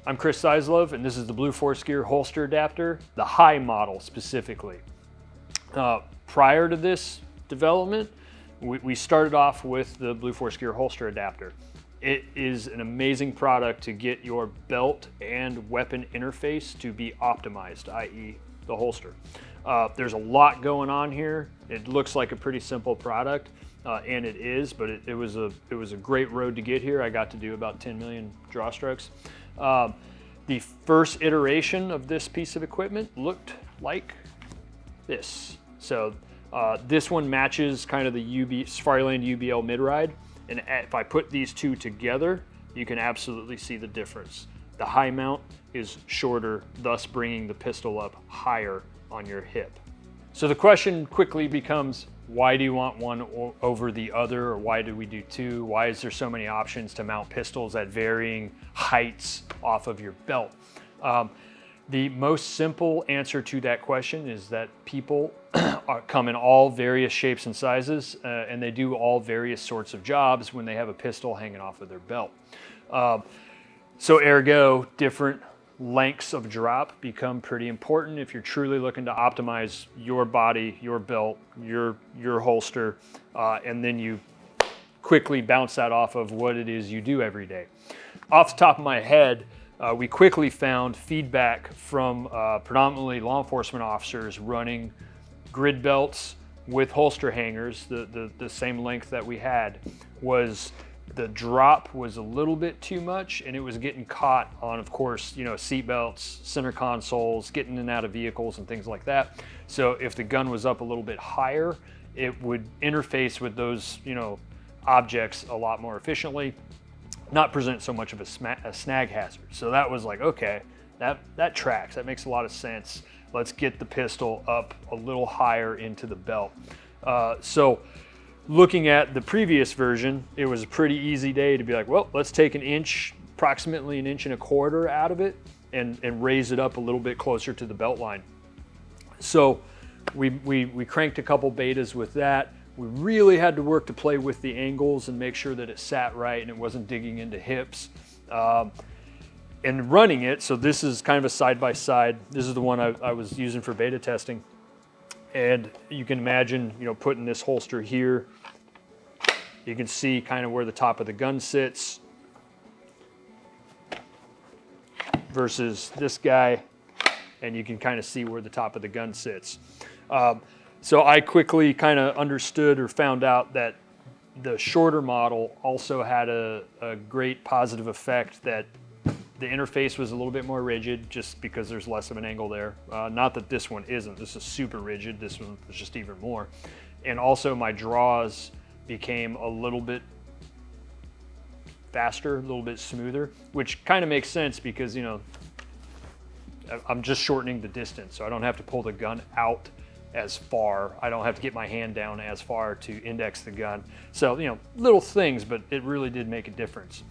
I'm Chris Seislove, and this is the Blue Force Gear holster adapter, the high model specifically. Prior to this development, we started off with the Blue Force Gear holster adapter. It is an amazing product to get your belt and weapon interface to be optimized, i.e. the holster. There's a lot going on here. It looks like a pretty simple product, and it is, but it was a great road to get here. I got to do about 10 million draw strokes. The first iteration of this piece of equipment looked like this. So this one matches kind of the Safariland UBL mid-ride, and if I put these two together, you can absolutely see the difference. The high mount is shorter, thus bringing the pistol up higher on your hip. So the question quickly becomes, why do you want one over the other, or why do we do two? Why is there so many options to mount pistols at varying heights off of your belt? The most simple answer to that question is that people come in all various shapes and sizes, and they do all various sorts of jobs when they have a pistol hanging off of their belt. So ergo, different lengths of drop become pretty important if you're truly looking to optimize your body, your belt, your holster, and then you quickly bounce that off of what it is you do every day. Off the top of my head, we quickly found feedback from predominantly law enforcement officers running grid belts with holster hangers, the same length that we had, was the drop was a little bit too much, and it was getting caught on, of course, seat belts, center consoles, getting in and out of vehicles and things like that. So if the gun was up a little bit higher, it would interface with those, objects a lot more efficiently, not present so much of a snag hazard. So that was like, okay, that tracks, that makes a lot of sense. Let's get the pistol up a little higher into the belt. So looking at the previous version, it was a pretty easy day to be like, well, let's take approximately an inch and a quarter out of it and raise it up a little bit closer to the belt line. So we cranked a couple betas with that. We really had to work to play with the angles and make sure that it sat right and it wasn't digging into hips. And running it, so this is kind of a side-by-side. This is the one I was using for beta testing. And you can imagine, putting this holster here. You can see kind of where the top of the gun sits versus this guy, and you can kind of see where the top of the gun sits. So I quickly kind of understood or found out that the shorter model also had a great positive effect, that the interface was a little bit more rigid just because there's less of an angle there. Not that this one isn't. This is super rigid. This one was just even more. And also my draws became a little bit faster, a little bit smoother, which kind of makes sense because, I'm just shortening the distance, so I don't have to pull the gun out as far. I don't have to get my hand down as far to index the gun. So, little things, but it really did make a difference.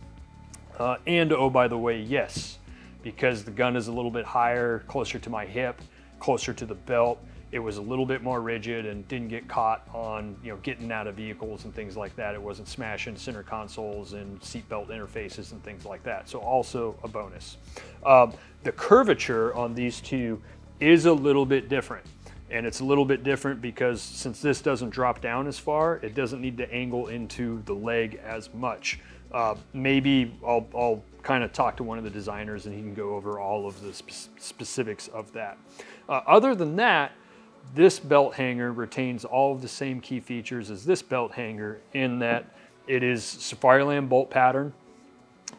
And oh, by the way, yes, because the gun is a little bit higher, closer to my hip, closer to the belt, it was a little bit more rigid and didn't get caught on, getting out of vehicles and things like that. It wasn't smashing center consoles and seatbelt interfaces and things like that. So also a bonus. The curvature on these two is a little bit different. And it's a little bit different because since this doesn't drop down as far, it doesn't need to angle into the leg as much. Maybe I'll kind of talk to one of the designers and he can go over all of the specifics of that. Other than that, this belt hanger retains all of the same key features as this belt hanger in that it is Safariland bolt pattern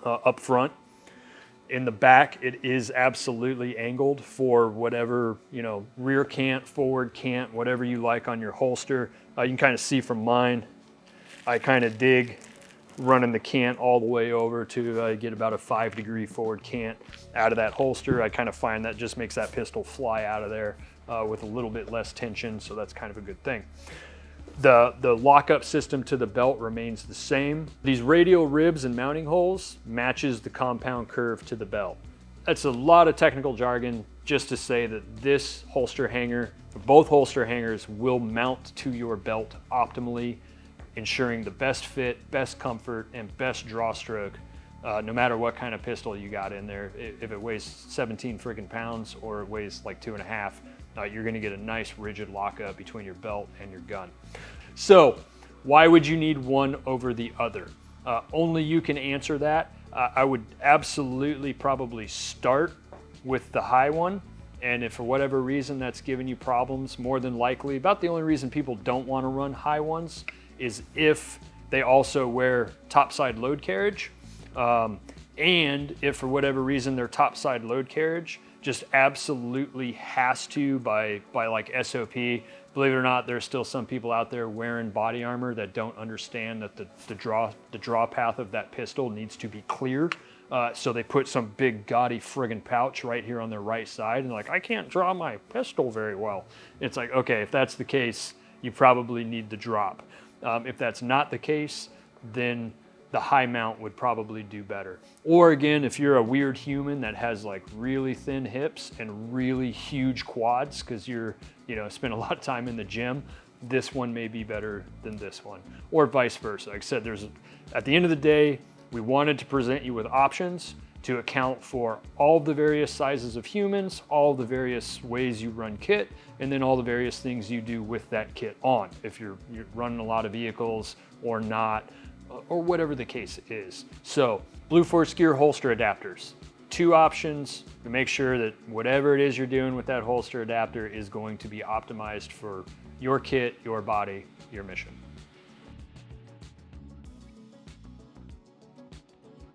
up front. In the back, it is absolutely angled for whatever, rear cant, forward cant, whatever you like on your holster. You can kind of see from mine, I kind of dig running the cant all the way over to get about a 5-degree forward cant out of that holster. I kind of find that just makes that pistol fly out of there with a little bit less tension, so that's kind of a good thing. The lockup system to the belt remains the same. These radial ribs and mounting holes matches the compound curve to the belt. That's a lot of technical jargon just to say that this holster hanger, both holster hangers, will mount to your belt optimally, ensuring the best fit, best comfort, and best draw stroke no matter what kind of pistol you got in there. If it weighs 17 friggin' pounds or it weighs like 2.5, you're gonna get a nice rigid lockup between your belt and your gun. So why would you need one over the other? Only you can answer that. I would absolutely probably start with the high one. And if for whatever reason that's giving you problems, more than likely, about the only reason people don't want to run high ones is if they also wear topside load carriage. And if for whatever reason their topside load carriage just absolutely has to by like SOP. Believe it or not, there's still some people out there wearing body armor that don't understand that the draw path of that pistol needs to be clear. So they put some big gaudy friggin' pouch right here on their right side and they're like, I can't draw my pistol very well. It's like, okay, if that's the case, you probably need the drop. If that's not the case, then the high mount would probably do better. Or again, if you're a weird human that has like really thin hips and really huge quads because you're, spend a lot of time in the gym, this one may be better than this one, or vice versa. Like I said, at the end of the day, we wanted to present you with options to account for all the various sizes of humans, all the various ways you run kit, and then all the various things you do with that kit on, if you're running a lot of vehicles or not, or whatever the case is. So, Blue Force Gear holster adapters. 2 options to make sure that whatever it is you're doing with that holster adapter is going to be optimized for your kit, your body, your mission.